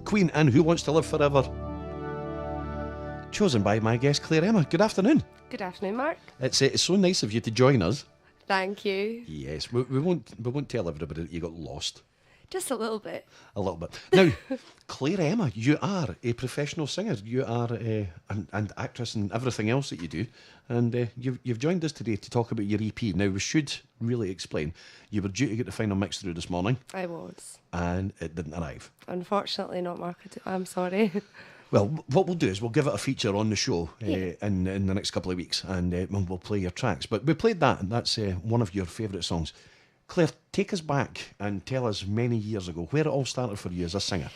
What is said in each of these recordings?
Queen and Who Wants to Live Forever. Chosen by my guest Clairemma. Good afternoon. Good afternoon, Mark. It's so nice of you to join us. Thank you. Yes, we won't tell everybody that you got lost. Just a little bit. A little bit. Now, Clairemma, you are a professional singer. You are an actress and everything else that you do. And you've joined us today to talk about your EP. Now, we should really explain. You were due to get the final mix through this morning. I was. And it didn't arrive. Unfortunately not, Mark. I'm sorry. Well, what we'll do is we'll give it a feature on the show in the next couple of weeks, and we'll play your tracks. But we played that, and that's one of your favourite songs. Claire, take us back and tell us many years ago where it all started for you as a singer.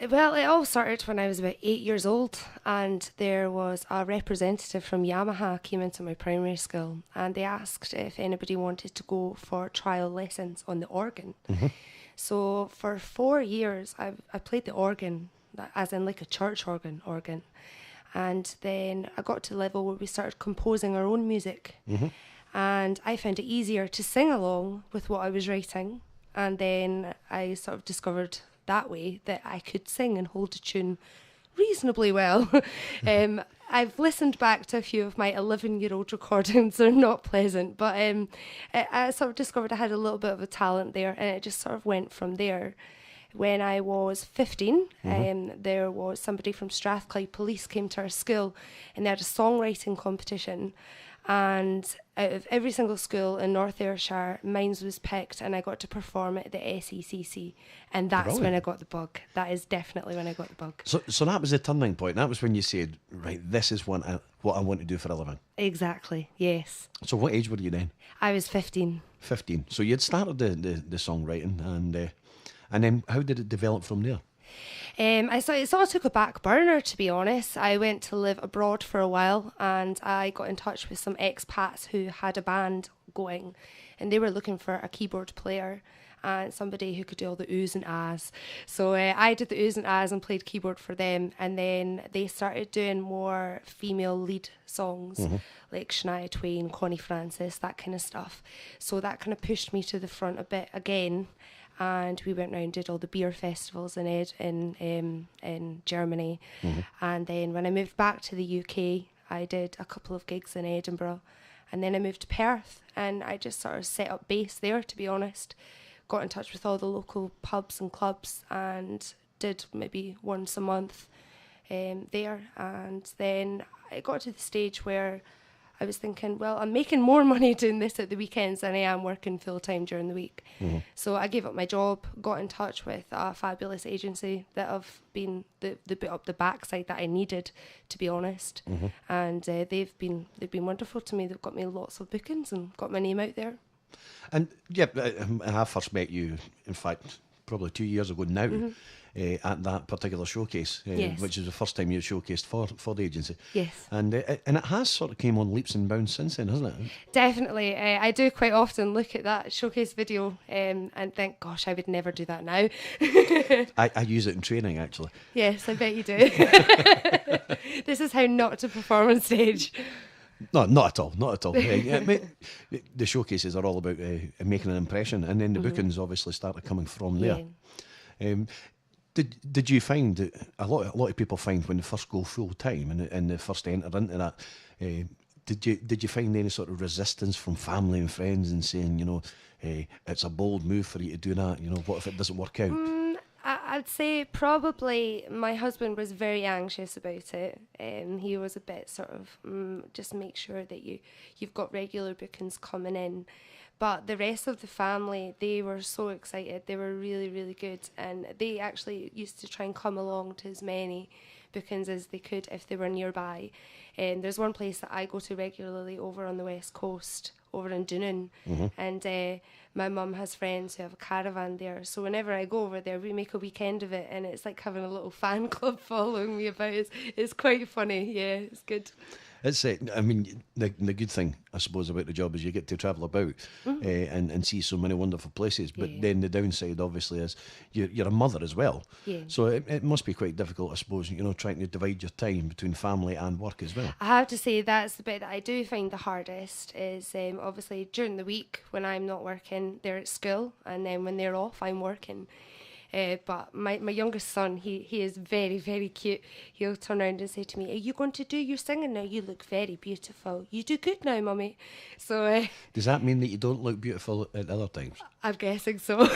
Well, it all started when I was about 8 years old, and there was a representative from Yamaha came into my primary school, and they asked if anybody wanted to go for trial lessons on the organ. Mm-hmm. So for 4 years, I played the organ, as in like a church organ. And then I got to the level where we started composing our own music. Mm-hmm. And I found it easier to sing along with what I was writing. And then I sort of discovered that way that I could sing and hold a tune reasonably well. I've listened back to a few of my 11-year-old recordings. They're not pleasant, but I sort of discovered I had a little bit of a talent there, and it just sort of went from there. When I was 15, there was somebody from Strathclyde Police came to our school, and they had a songwriting competition. And out of every single school in North Ayrshire, mine was picked, and I got to perform at the SECC. And that's Brilliant. when I got the bug. That is definitely when I got the bug. So that was the turning point. That was when you said, right, this is what I want to do for a living. Exactly, yes. So what age were you then? I was 15. 15. So you'd started the songwriting, and then how did it develop from there? It sort of took a back burner, to be honest. I went to live abroad for a while, and I got in touch with some expats who had a band going, and they were looking for a keyboard player and somebody who could do all the oohs and ahs. So I did the oohs and ahs and played keyboard for them, and then they started doing more female lead songs, like Shania Twain, Connie Francis, that kind of stuff. So that kind of pushed me to the front a bit again. And we went round and did all the beer festivals in Germany. Mm-hmm. And then when I moved back to the UK, I did a couple of gigs in Edinburgh. And then I moved to Perth, and I just sort of set up base there, to be honest. Got in touch with all the local pubs and clubs and did maybe once a month there. And then it got to the stage where I was thinking, well, I'm making more money doing this at the weekends than I am working full-time during the week. Mm-hmm. So I gave up my job, got in touch with a fabulous agency that have been the bit up the backside that I needed, to be honest. Mm-hmm. And they've been wonderful to me. They've got me lots of bookings and got my name out there. And yeah, I first met you, in fact, probably 2 years ago now. Mm-hmm. At that particular showcase, yes. Which is the first time you showcased for the agency. Yes. And it has sort of came on leaps and bounds since then, hasn't it? Definitely. I do quite often look at that showcase video and think, gosh, I would never do that now. I use it in training, actually. Yes, I bet you do. This is how not to perform on stage. No, not at all. The showcases are all about making an impression, and then the bookings obviously started coming from there. Yeah. Did you find that a lot of people find when they first go full time and they first enter into that? Did you find any sort of resistance from family and friends and saying, it's a bold move for you to do that? What if it doesn't work out? I'd say probably my husband was very anxious about it. He was a bit sort of just make sure that you've got regular bookings coming in. But the rest of the family, they were so excited. They were really, really good. And they actually used to try and come along to as many bookings as they could if they were nearby. And there's one place that I go to regularly over on the West Coast, over in Dunoon. Mm-hmm. And my mum has friends who have a caravan there. So whenever I go over there, we make a weekend of it. And it's like having a little fan club following me about. It's quite funny. Yeah, it's good. It's the good thing, I suppose, about the job is you get to travel about and see so many wonderful places. But then the downside, obviously, is you're a mother as well. Yeah. So it must be quite difficult, I suppose, trying to divide your time between family and work as well. I have to say that's the bit that I do find the hardest is obviously during the week when I'm not working, they're at school, and then when they're off, I'm working. But my youngest son, he is very, very cute. He'll turn around and say to me, "Are you going to do your singing now? You look very beautiful. You do good now, mummy." So does that mean that you don't look beautiful at other times? I'm guessing so.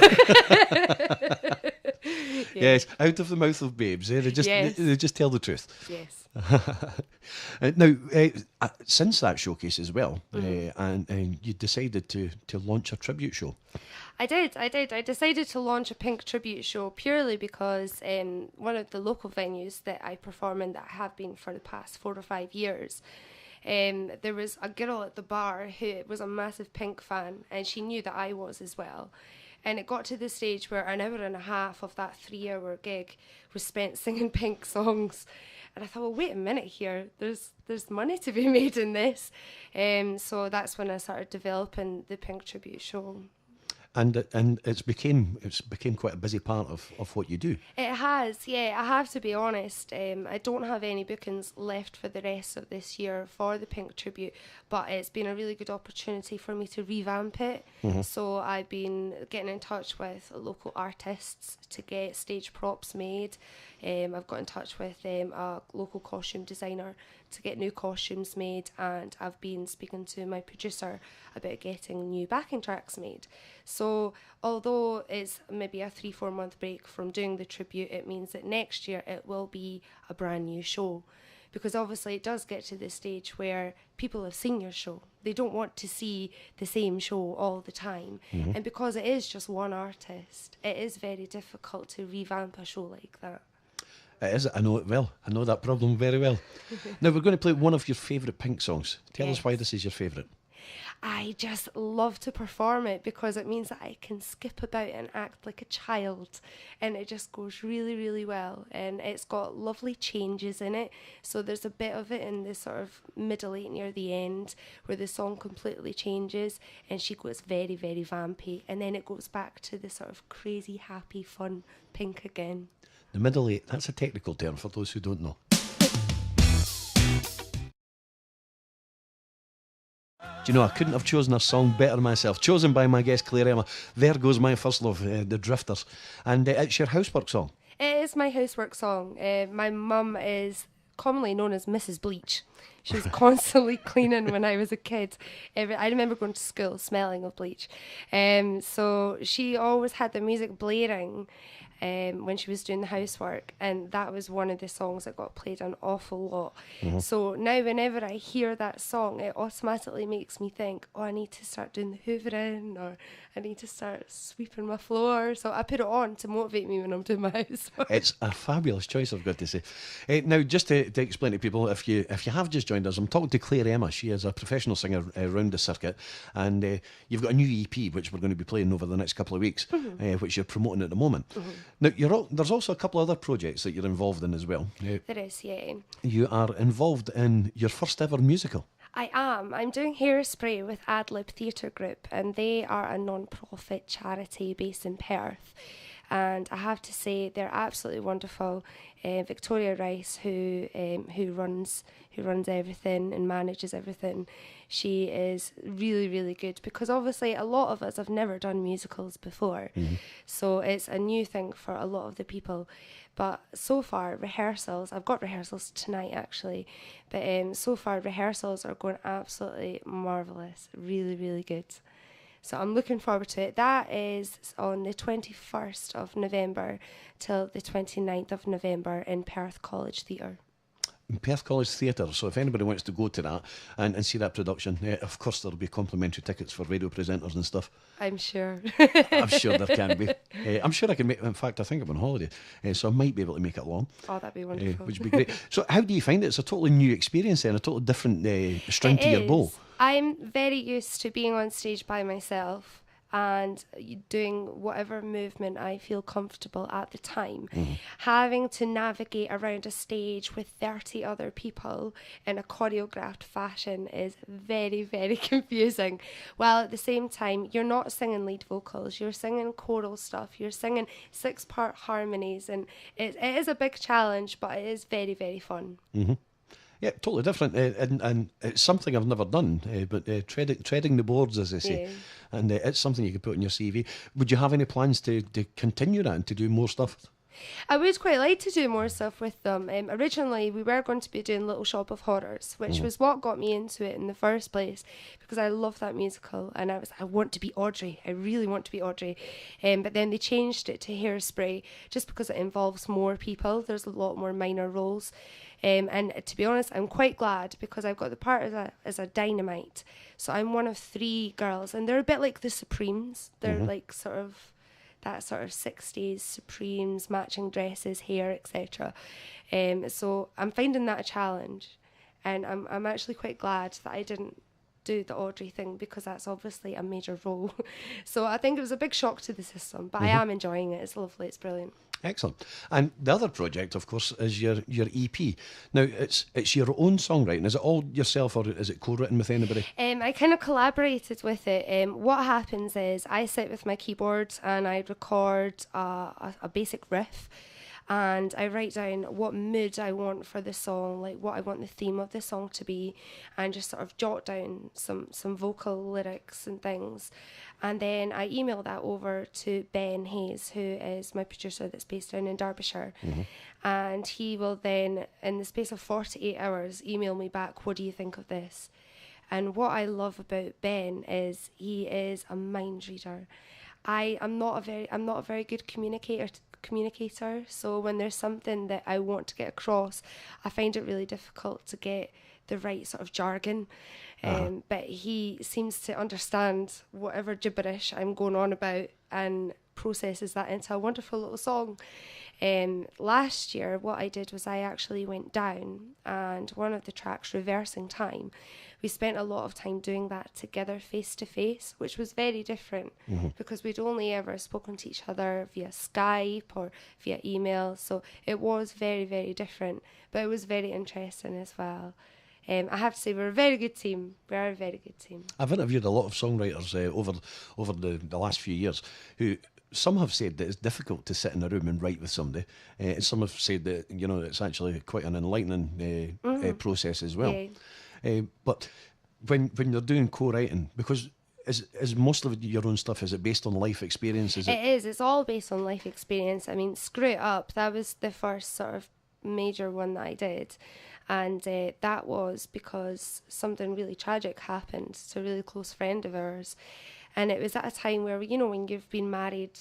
Yes, out of the mouth of babes. They just tell the truth. Yes. Now, since that showcase as well, and you decided to launch a tribute show. I did. I decided to launch a Pink tribute show purely because one of the local venues that I perform in, that I have been for the past 4 or 5 years, there was a girl at the bar who was a massive Pink fan, and she knew that I was as well. And it got to the stage where an hour and a half of that 3-hour gig was spent singing Pink songs. And I thought, well, wait a minute here. There's money to be made in this. So that's when I started developing the Pink tribute show. And it's became quite a busy part of what you do. It has, yeah. I have to be honest. I don't have any bookings left for the rest of this year for the Pink tribute, but it's been a really good opportunity for me to revamp it. So I've been getting in touch with local artists to get stage props made. I've got in touch with a local costume designer to get new costumes made, and I've been speaking to my producer about getting new backing tracks made. So although it's maybe a 3-4 month break from doing the tribute, it means that next year it will be a brand new show, because obviously it does get to the stage where people have seen your show. They don't want to see the same show all the time. And because it is just one artist, it is very difficult to revamp a show like that. It is. I know it well. I know that problem very well. Now, we're going to play one of your favourite Pink songs. Tell us why this is your favourite. I just love to perform it because it means that I can skip about and act like a child, and it just goes really, really well. And it's got lovely changes in it. So there's a bit of it in the sort of middle eight near the end where the song completely changes and she goes very, very vampy, and then it goes back to the sort of crazy, happy, fun Pink again. The middle eight, that's a technical term for those who don't know. Do you know, I couldn't have chosen a song better myself. Chosen by my guest Clairemma. There Goes My First Love, The Drifters. And it's your housework song. It is my housework song. My mum is commonly known as Mrs. Bleach. She was constantly cleaning when I was a kid. I remember going to school smelling of bleach. So she always had the music blaring when she was doing the housework, and that was one of the songs that got played an awful lot. So now whenever I hear that song, it automatically makes me think, oh, I need to start doing the hoovering, or I need to start sweeping my floor. So I put it on to motivate me when I'm doing my housework. It's a fabulous choice, I've got to say. Now, just to explain to people, if you have just joined us, I'm talking to Clairemma. She is a professional singer around the circuit, and you've got a new EP which we're going to be playing over the next couple of weeks, which you're promoting at the moment. Now, there's also a couple of other projects that you're involved in as well. There is, yeah. You are involved in your first ever musical. I am. I'm doing Hairspray with Adlib Theatre Group, and they are a non-profit charity based in Perth. And I have to say, they're absolutely wonderful. Victoria Rice, who runs everything and manages everything, she is really, really good, because obviously a lot of us have never done musicals before. So it's a new thing for a lot of the people. But so far, rehearsals, I've got rehearsals tonight actually, but so far rehearsals are going absolutely marvellous, really, really good. So I'm looking forward to it. That is on the 21st of November till the 29th of November in Perth College Theatre. In Perth College Theatre, so if anybody wants to go to that and see that production, of course there'll be complimentary tickets for radio presenters and stuff. I'm sure. I'm sure there can be. I'm sure I can make, in fact I think I'm on holiday, so I might be able to make it along. Oh, that'd be wonderful. Which would be great. So how do you find it? It's a totally new experience then, a totally different string to your bow. I'm very used to being on stage by myself and doing whatever movement I feel comfortable at the time. Having to navigate around a stage with 30 other people in a choreographed fashion is very, very confusing. While at the same time, you're not singing lead vocals, you're singing choral stuff, you're singing 6-part harmonies, and it is a big challenge, but it is very, very fun. Yeah, totally different, and it's something I've never done. But treading the boards, as they say, Yeah. and it's something you could put on your CV. Would you have any plans to continue that and to do more stuff? I would quite like to do more stuff with them. Originally, we were going to be doing Little Shop of Horrors, which was what got me into it in the first place, because I love that musical, and I want to be Audrey. I really want to be Audrey. But then they changed it to Hairspray, just because it involves more people. There's a lot more minor roles. And to be honest, I'm quite glad, because I've got the part as a dynamite. So I'm one of 3 girls, and they're a bit like the Supremes. They're like sort of that sort of 60s Supremes, matching dresses, hair, etc. So I'm finding that a challenge, and I'm actually quite glad that I didn't do the Audrey thing, because that's obviously a major role. So I think it was a big shock to the system, but I am enjoying it. It's lovely, it's brilliant. Excellent. And the other project, of course, is your EP. Now, it's your own songwriting. Is it all yourself, or is it co-written with anybody? I kind of collaborated with it. What happens is I sit with my keyboard and I record a basic riff, and I write down what mood I want for the song, like what I want the theme of the song to be, and just sort of jot down some vocal lyrics and things. And then I email that over to Ben Hayes, who is my producer that's based down in Derbyshire. And he will then, in the space of 48 hours, email me back, what do you think of this? And what I love about Ben is he is a mind reader. I'm not a very good communicator, so when there's something that I want to get across, I find it really difficult to get the right sort of jargon. But he seems to understand whatever gibberish I'm going on about and processes that into a wonderful little song. Last year, what I did was I actually went down, and one of the tracks, Reversing Time, we spent a lot of time doing that together face to face, which was very different because we'd only ever spoken to each other via Skype or via email. So it was very, very different, but it was very interesting as well. I have to say, we're a very good team. We are a very good team. I've interviewed a lot of songwriters over the last few years who, some have said that it's difficult to sit in a room and write with somebody. And some have said that, it's actually quite an enlightening process as well. Yeah. But when you're doing co-writing, because is most of your own stuff, is it based on life experiences? It is. It's all based on life experience. I mean, Screw It Up, that was the first sort of major one that I did. And that was because something really tragic happened to a really close friend of ours. And it was at a time where, when you've been married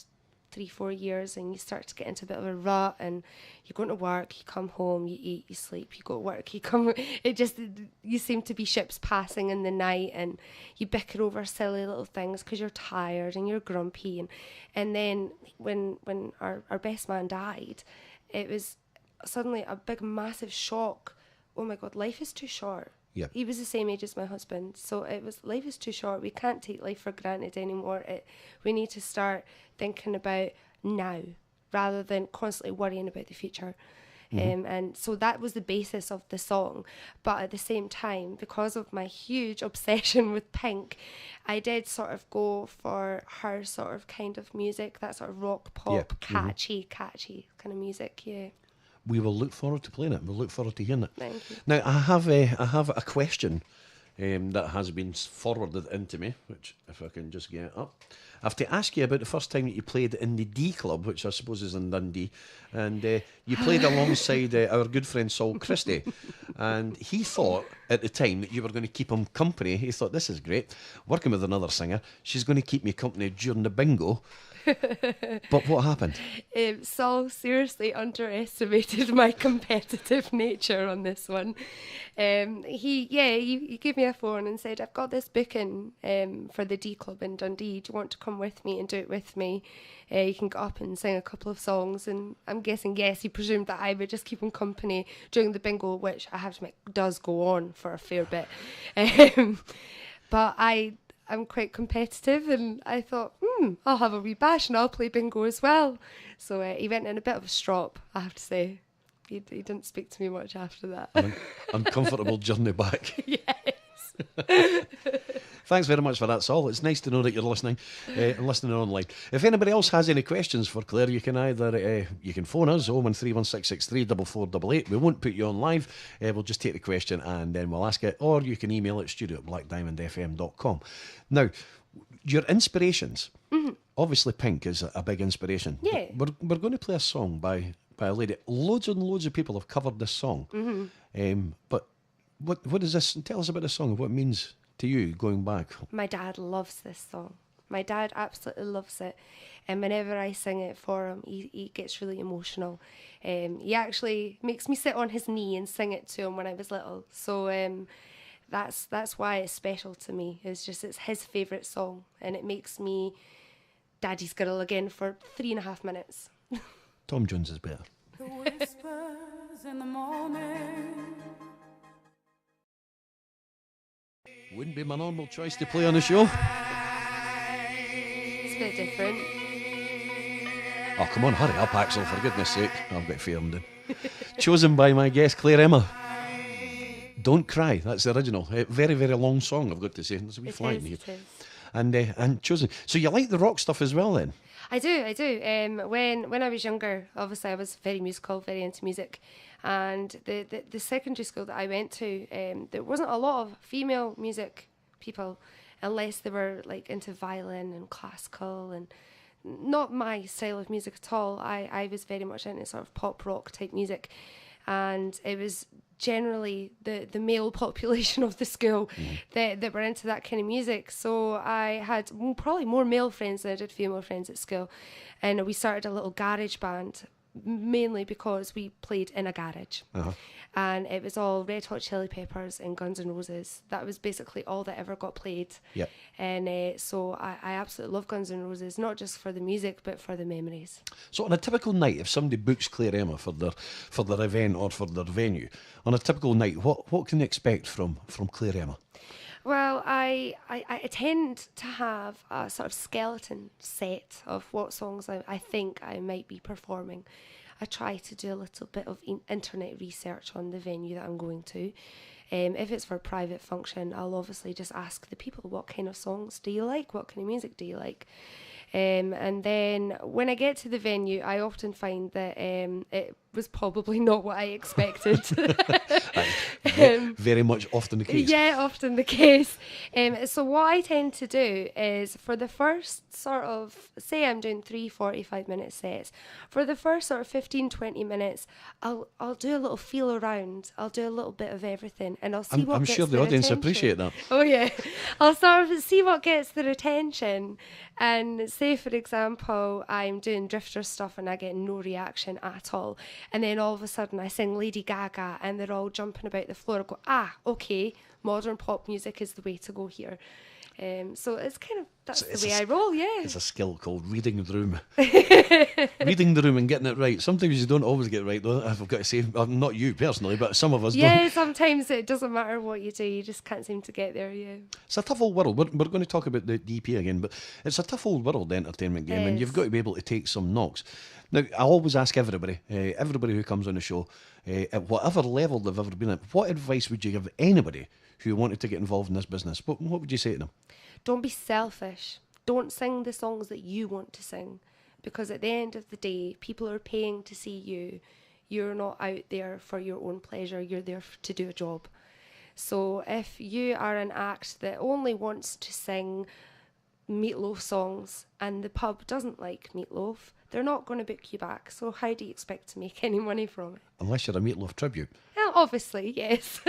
3-4 years and you start to get into a bit of a rut, and you go to work, you come home, you eat, you sleep, you go to work, you seem to be ships passing in the night, and you bicker over silly little things because you're tired and you're grumpy. And then when our best man died, it was suddenly a big, massive shock. Oh my God, life is too short. Yeah. He was the same age as my husband. So it was, life is too short. We can't take life for granted anymore. We need to start thinking about now rather than constantly worrying about the future. And so that was the basis of the song. But at the same time, because of my huge obsession with Pink, I did sort of go for her sort of kind of music, that sort of rock, pop, catchy kind of music, yeah. We will look forward to playing it. We'll look forward to hearing it. Thank you. Now, I have a question that has been forwarded into me, which, if I can just get it up. I have to ask you about the first time that you played in the D Club, which I suppose is in Dundee, and you played alongside our good friend Saul Christie, and he thought at the time that you were going to keep him company. He thought, this is great, working with another singer. She's going to keep me company during the bingo. But what happened? Saul seriously underestimated my competitive nature on this one. He gave me a phone and said, I've got this booking for the D Club in Dundee. Do you want to come with me and do it with me? You can get up and sing a couple of songs. And I'm guessing, yes, he presumed that I would just keep him company during the bingo, which I have to admit does go on for a fair bit. But I'm quite competitive, and I thought, I'll have a wee bash and I'll play bingo as well. So he went in a bit of a strop, I have to say. He didn't speak to me much after that. An uncomfortable journey back. Yes. Thanks very much for that, Sol. It's nice to know that you're listening and listening online. If anybody else has any questions for Claire, you can either you can phone us 01316634488. We won't put you on live. We'll just take the question and then we'll ask it, or you can email it studio@blackdiamondfm.com. Now, your inspirations. Obviously, Pink is a big inspiration. Yeah. We're going to play a song by a lady. Loads and loads of people have covered this song. But what is this? Tell us about this song. What it means to you going back. My dad loves this song. My dad absolutely loves it. And whenever I sing it for him, he gets really emotional. He actually makes me sit on his knee and sing it to him when I was little. So that's why it's special to me. It's his favourite song. And it makes me Daddy's Girl again for 3.5 minutes. Tom Jones is better. The whispers in the morning. Wouldn't be my normal choice to play on the show. It's a bit different. Oh, come on, hurry up, Axel, for goodness sake. I've got fear down. Chosen by my guest, Clairemma. Don't Cry, that's the original. Very, very long song, I've got to say. There's a wee fly in here. And chosen. So you like the rock stuff as well then? I do. When I was younger, obviously I was very musical, very into music. And the secondary school that I went to, there wasn't a lot of female music people, unless they were like into violin and classical, and not my style of music at all. I was very much into sort of pop rock type music, and it was generally the male population of the school that were into that kind of music. So I had probably more male friends than I did female friends at school, and we started a little garage band, mainly because we played in a garage. And it was all Red Hot Chili Peppers and Guns N' Roses. That was basically all that ever got played. Yep. And so I absolutely love Guns N' Roses, not just for the music but for the memories. So on a typical night, if somebody books Clairemma for their event or for their venue, on a typical night, what can they expect from Clairemma? Well, I tend to have a sort of skeleton set of what songs I think I might be performing. I try to do a little bit of internet research on the venue that I'm going to. If it's for a private function, I'll obviously just ask the people, what kind of songs do you like? What kind of music do you like? And then when I get to the venue, I often find that it was probably not what I expected. Very much often the case. Yeah, often the case. So what I tend to do is, for the first sort of, say I'm doing 3 45-minute sets, for the first sort of 15-20 minutes, I'll do a little feel around. I'll do a little bit of everything, and I'll see what I'm gets sure the their audience attention. appreciate that. Oh yeah, I'll sort of see what gets their attention, and say for example I'm doing Drifter stuff and I get no reaction at all, and then all of a sudden I sing Lady Gaga and they're all jumping about the floor. I go, okay, modern pop music is the way to go here. So it's kind of, that's the way I roll, yeah. It's a skill called reading the room. Reading the room and getting it right. Sometimes you don't always get it right, though, I've got to say. Not you personally, but some of us Yeah, don't. sometimes it doesn't matter what you do, you just can't seem to get there, yeah. It's a tough old world. We're going to talk about the DP again, but it's a tough old world, the entertainment game, and you've got to be able to take some knocks. Now, I always ask everybody who comes on the show, at whatever level they've ever been at, what advice would you give anybody who wanted to get involved in this business? What would you say to them? Don't be selfish. Don't sing the songs that you want to sing, because at the end of the day, people are paying to see you. You're not out there for your own pleasure. You're there to do a job. So if you are an act that only wants to sing Meatloaf songs and the pub doesn't like Meatloaf, they're not going to book you back. So how do you expect to make any money from it? Unless you're a Meatloaf tribute. Well, obviously, yes.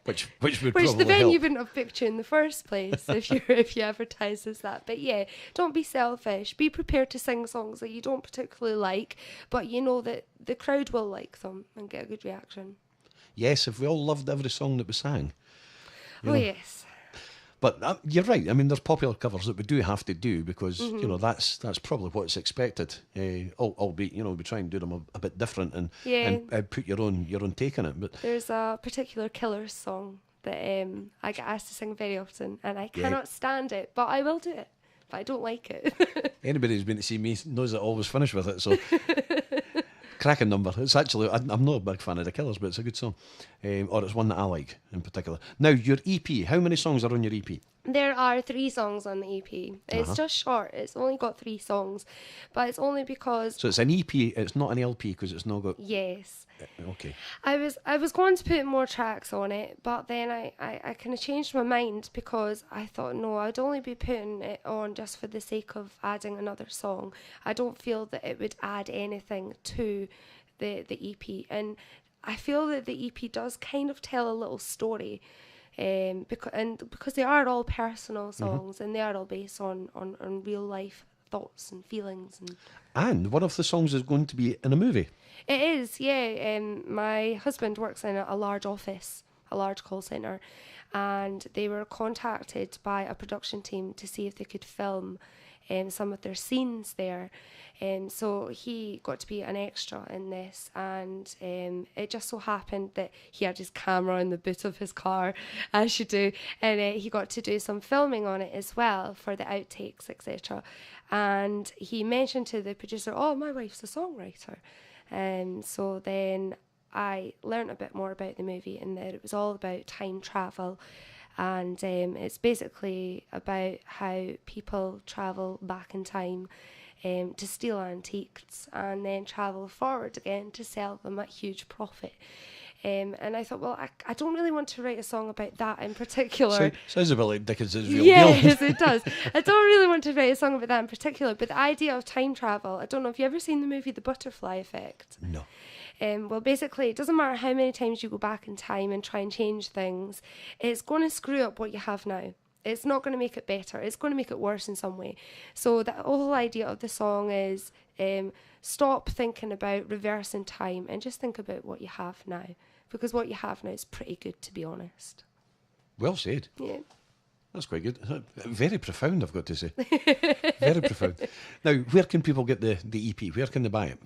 Which would Which probably the venue help. wouldn't have booked you in the first place if you advertise as that. But yeah, don't be selfish. Be prepared to sing songs that you don't particularly like, but you know that the crowd will like them and get a good reaction. Yes, if we all loved every song that we sang. Oh yes. But you're right. I mean, there's popular covers that we do have to do because that's probably what's expected. Albeit, we try and do them a bit different and put your own take on it. But there's a particular Killers song that I get asked to sing very often, and I cannot stand it, but I will do it. But I don't like it. Anybody who's been to see me knows that I always finish with it. So. Cracking number. It's actually, I'm not a big fan of the Killers, but it's a good song. Or it's one that I like in particular. Now, your EP, how many songs are on your EP? There are 3 songs on the EP. It's just short. It's only got 3 songs, but it's only because... So it's an EP, it's not an LP because it's not got... Yes. Okay. I was going to put more tracks on it, but then I kind of changed my mind because I thought, no, I'd only be putting it on just for the sake of adding another song. I don't feel that it would add anything to the EP. And I feel that the EP does kind of tell a little story. Because they are all personal songs and they are all based on real life thoughts and feelings. And one of the songs is going to be in a movie. It is, yeah. My husband works in a large office, a large call centre, and they were contacted by a production team to see if they could film some of their scenes there. So he got to be an extra in this, and it just so happened that he had his camera in the boot of his car, as you do, and he got to do some filming on it as well for the outtakes, etc. And he mentioned to the producer, oh, my wife's a songwriter. So then I learnt a bit more about the movie, and that it was all about time travel. And it's basically about how people travel back in time to steal antiques and then travel forward again to sell them at huge profit. And I thought, well, I don't really want to write a song about that in particular. Sounds a bit like Dickens' real deal. Yes, it does. I don't really want to write a song about that in particular, but the idea of time travel, I don't know if you've ever seen the movie The Butterfly Effect. No. Well, basically, it doesn't matter how many times you go back in time and try and change things, it's going to screw up what you have now. It's not going to make it better. It's going to make it worse in some way. So the whole idea of the song is stop thinking about reversing time and just think about what you have now. Because what you have now is pretty good, to be honest. Well said. Yeah. That's quite good. Very profound, I've got to say. Very profound. Now, where can people get the EP? Where can they buy it?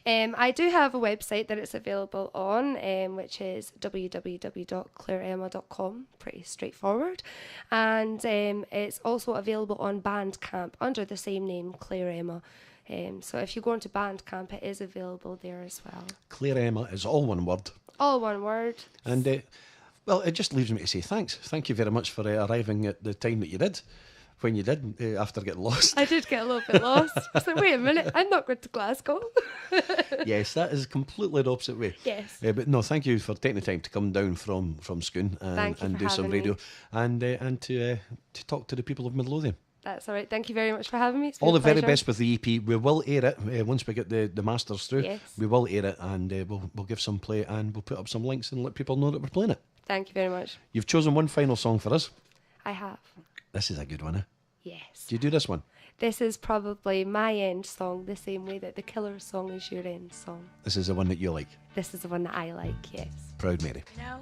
I do have a website that it's available on, which is www.clairemma.com. Pretty straightforward. And it's also available on Bandcamp under the same name, Clairemma. So if you go into Bandcamp, it is available there as well. Clairemma is all one word. All one word. And, well, it just leaves me to say thanks. Thank you very much for arriving at the time that you did, when you did, after getting lost. I did get a little bit lost. I was like, wait a minute, I'm not going to Glasgow. Yes, that is completely the opposite way. Yes. But no, thank you for taking the time to come down from Scone and do some radio and to talk to the people of Midlothian. That's all right. Thank you very much for having me. All the very best with the EP. We will air it once we get the masters through. Yes. We will air it, and we'll give some play, and we'll put up some links and let people know that we're playing it. Thank you very much. You've chosen one final song for us. I have. This is a good one, eh? Yes. Do you do this one? This is probably my end song, the same way that the Killers song is your end song. This is the one that you like. This is the one that I like, yes. Proud Mary. No.